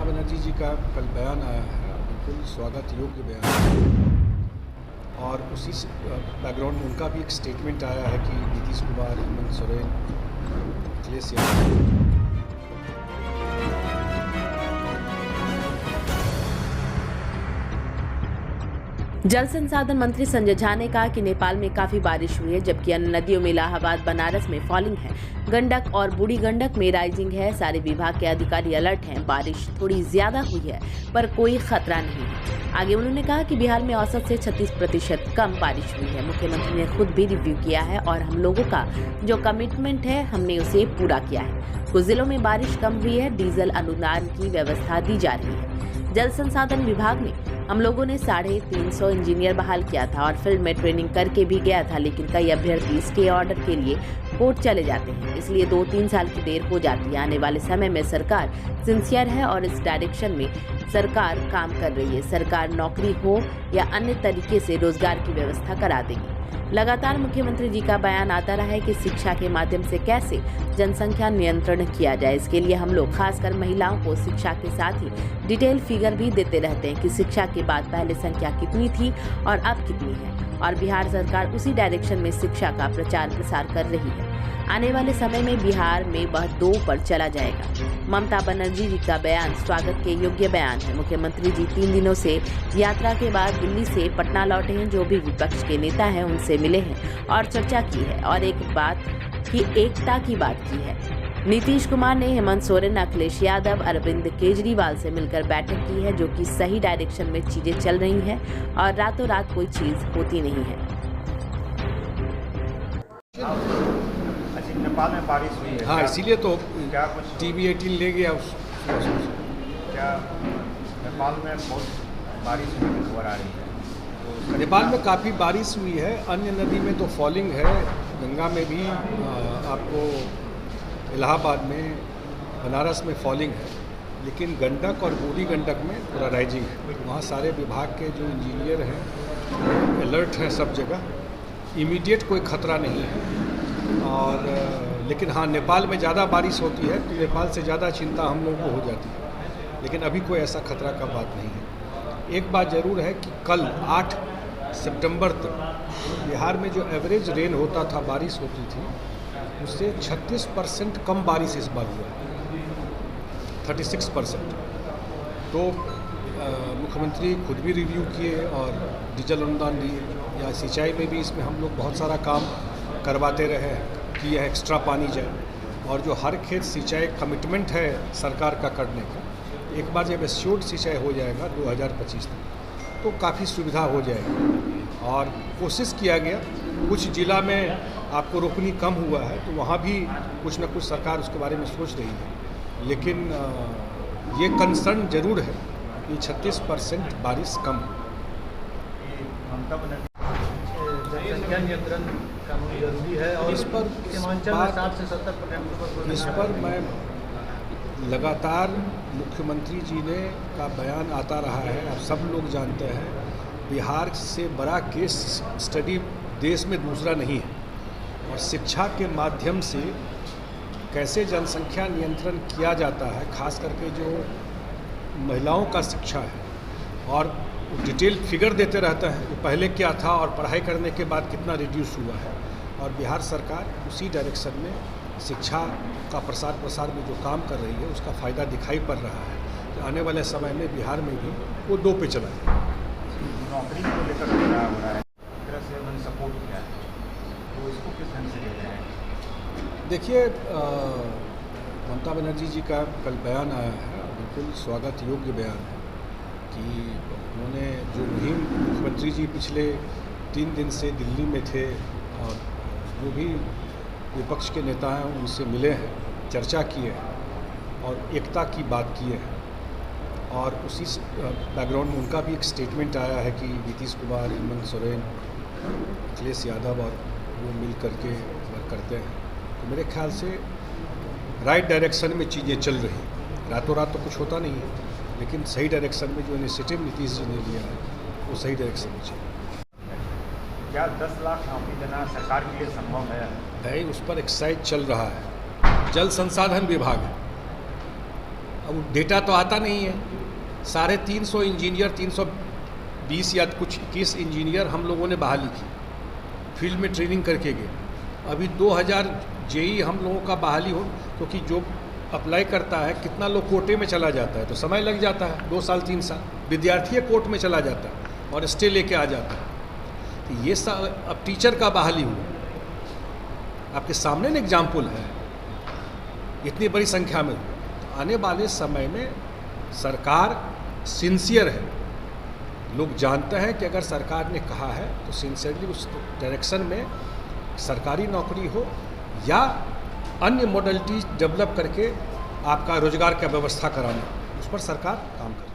ममता बनर्जी जी का कल बयान आया है, बिल्कुल स्वागत योग्य बयान है। और उसी बैकग्राउंड में उनका भी एक स्टेटमेंट आया है कि नीतीश कुमार, हेमंत सोरेन, अखिलेश यादव जल संसाधन मंत्री संजय झा ने कहा कि नेपाल में काफी बारिश हुई है, जबकि अन्य नदियों में इलाहाबाद, बनारस में फॉलिंग है, गंडक और बूढ़ी गंडक में राइजिंग है। सारे विभाग के अधिकारी अलर्ट हैं। बारिश थोड़ी ज्यादा हुई है पर कोई खतरा नहीं है। आगे उन्होंने कहा कि बिहार में औसत से 36% कम बारिश हुई है। मुख्यमंत्री ने खुद भी रिव्यू किया है और हम लोगों का जो कमिटमेंट है हमने उसे पूरा किया है। कुछ जिलों में बारिश कम हुई है, डीजल अनुदान की व्यवस्था दी जा रही है। जल संसाधन विभाग में हम लोगों ने 350 इंजीनियर बहाल किया था और फील्ड में ट्रेनिंग करके भी गया था, लेकिन कई अभ्यर्थी स्टे ऑर्डर के लिए कोर्ट चले जाते हैं, इसलिए 2-3 साल की देर हो जाती है। आने वाले समय में सरकार सिंसियर है और इस डायरेक्शन में सरकार काम कर रही है। सरकार नौकरी हो या अन्य तरीके से रोजगार की व्यवस्था करा देगी। लगातार मुख्यमंत्री जी का बयान आता रहा है कि शिक्षा के माध्यम से कैसे जनसंख्या नियंत्रण किया जाए। इसके लिए हम लोग खासकर महिलाओं को शिक्षा के साथ ही डिटेल फिगर भी देते रहते हैं कि शिक्षा के बाद पहले संख्या कितनी थी और अब कितनी है, और बिहार सरकार उसी डायरेक्शन में शिक्षा का प्रचार प्रसार कर रही है। आने वाले समय में बिहार में वह 2 पर चला जाएगा। ममता बनर्जी जी का बयान स्वागत के योग्य बयान है। मुख्यमंत्री जी 3 दिनों से यात्रा के बाद दिल्ली से पटना लौटे हैं। जो भी विपक्ष के नेता हैं उनसे मिले हैं और चर्चा की है और एक बात की एकता की बात की है। नीतीश कुमार ने हेमंत सोरेन, अखिलेश यादव, अरविंद केजरीवाल से मिलकर बैठक की है, जो कि सही डायरेक्शन में चीजें चल रही हैं और रातों रात कोई चीज होती नहीं है। नेपाल में बारिश हुई है। हाँ, इसीलिए तो क्या कुछ TB18 ले गया क्या नेपाल में बहुत बारिश होने की खबर आ रही है? तो नेपाल में काफ़ी बारिश हुई है। अन्य नदी में तो फॉलिंग है, गंगा में भी आपको इलाहाबाद में, बनारस में फॉलिंग है, लेकिन गंडक और बूढ़ी गंडक में पूरा राइजिंग है। वहाँ सारे विभाग के जो इंजीनियर हैं अलर्ट हैं सब जगह। इमीडिएट कोई खतरा नहीं है। और लेकिन हाँ, नेपाल में ज़्यादा बारिश होती है तो नेपाल से ज़्यादा चिंता हम लोगों को हो जाती है, लेकिन अभी कोई ऐसा खतरा का बात नहीं है। एक बात ज़रूर है कि कल 8 सितंबर तक बिहार में जो एवरेज रेन होता था, बारिश होती थी, उससे 36% कम बारिश इस बार हुआ है, 36%। तो मुख्यमंत्री खुद भी रिव्यू किए और डीजल अनुदान दिए, या सिंचाई में भी इसमें हम लोग बहुत सारा काम करवाते रहे हैं कि यह एक्स्ट्रा पानी जाए, और जो हर खेत सिंचाई कमिटमेंट है सरकार का करने का, एक बार जब एश्योर्ड सिंचाई हो जाएगा 2025 तक तो काफ़ी सुविधा हो जाएगी। और कोशिश किया गया, कुछ जिला में आपको रोपनी कम हुआ है तो वहाँ भी कुछ न कुछ सरकार उसके बारे में सोच रही है, लेकिन ये कंसर्न जरूर है कि 36% बारिश कम हो। जनसंख्या नियंत्रण कानून जरूरी है और इस पर सीमांचल में 60 से 70% इस पर मैं लगातार मुख्यमंत्री जी ने का बयान आता रहा है। आप सब लोग जानते हैं, बिहार से बड़ा केस स्टडी देश में दूसरा नहीं है, और शिक्षा के माध्यम से कैसे जनसंख्या नियंत्रण किया जाता है, खास करके जो महिलाओं का शिक्षा है, और डिटेल फिगर देते रहता है कि पहले क्या था और पढ़ाई करने के बाद कितना रिड्यूस हुआ है। और बिहार सरकार उसी डायरेक्शन में शिक्षा का प्रसार में जो काम कर रही है उसका फ़ायदा दिखाई पड़ रहा है। तो आने वाले समय में बिहार में भी वो 2 पे चला है। नौकरी को लेकर हो रहा है, एक तरह से उन्होंने सपोर्ट किया है, तो इसको किस ढंग से लेते हैं? देखिए, ममता बनर्जी जी का कल बयान आया है, बिल्कुल स्वागत योग्य बयान है कि उन्होंने जो मुहिम, मुख्यमंत्री जी पिछले 3 दिन से दिल्ली में थे और जो भी विपक्ष के नेता हैं उनसे मिले हैं, चर्चा किए हैं और एकता की बात किए हैं। और उसी बैकग्राउंड में उनका भी एक स्टेटमेंट आया है कि नीतीश कुमार, हेमंत सोरेन, अखिलेश यादव और वो मिल करके वर्क करते हैं। तो मेरे ख्याल से राइट डायरेक्शन में चीज़ें चल रही हैं। रातों रात तो कुछ होता नहीं है, लेकिन सही डायरेक्शन में जो इनिशिएटिव नीतीश जी ने लिया है वो सही डायरेक्शन में चल। क्या 10 लाख नौकरी देना सरकार के लिए संभव है? उस पर एक्साइज चल रहा है। जल संसाधन विभाग है, अब डेटा तो आता नहीं है। 350 इंजीनियर, 320 या कुछ 21 इंजीनियर हम लोगों ने बहाली की, फील्ड में ट्रेनिंग करके गए। अभी 2000 जेई हम लोगों का बहाली हो, क्योंकि जो अप्लाई करता है कितना लोग कोटे में चला जाता है तो समय लग जाता है, 2 साल 3 साल। विद्यार्थी कोर्ट में चला जाता है और स्टे लेके आ जाता है। तो ये अब टीचर का बहाली हुआ, आपके सामने ना एग्जाम्पल है, इतनी बड़ी संख्या में। आने वाले समय में सरकार सिंसियर है, लोग जानते हैं कि अगर सरकार ने कहा है तो सिंसियरली उस डायरेक्शन में सरकारी नौकरी हो या अन्य मॉडलिटीज डेवलप करके आपका रोजगार का व्यवस्था कराना, उस पर सरकार काम करे।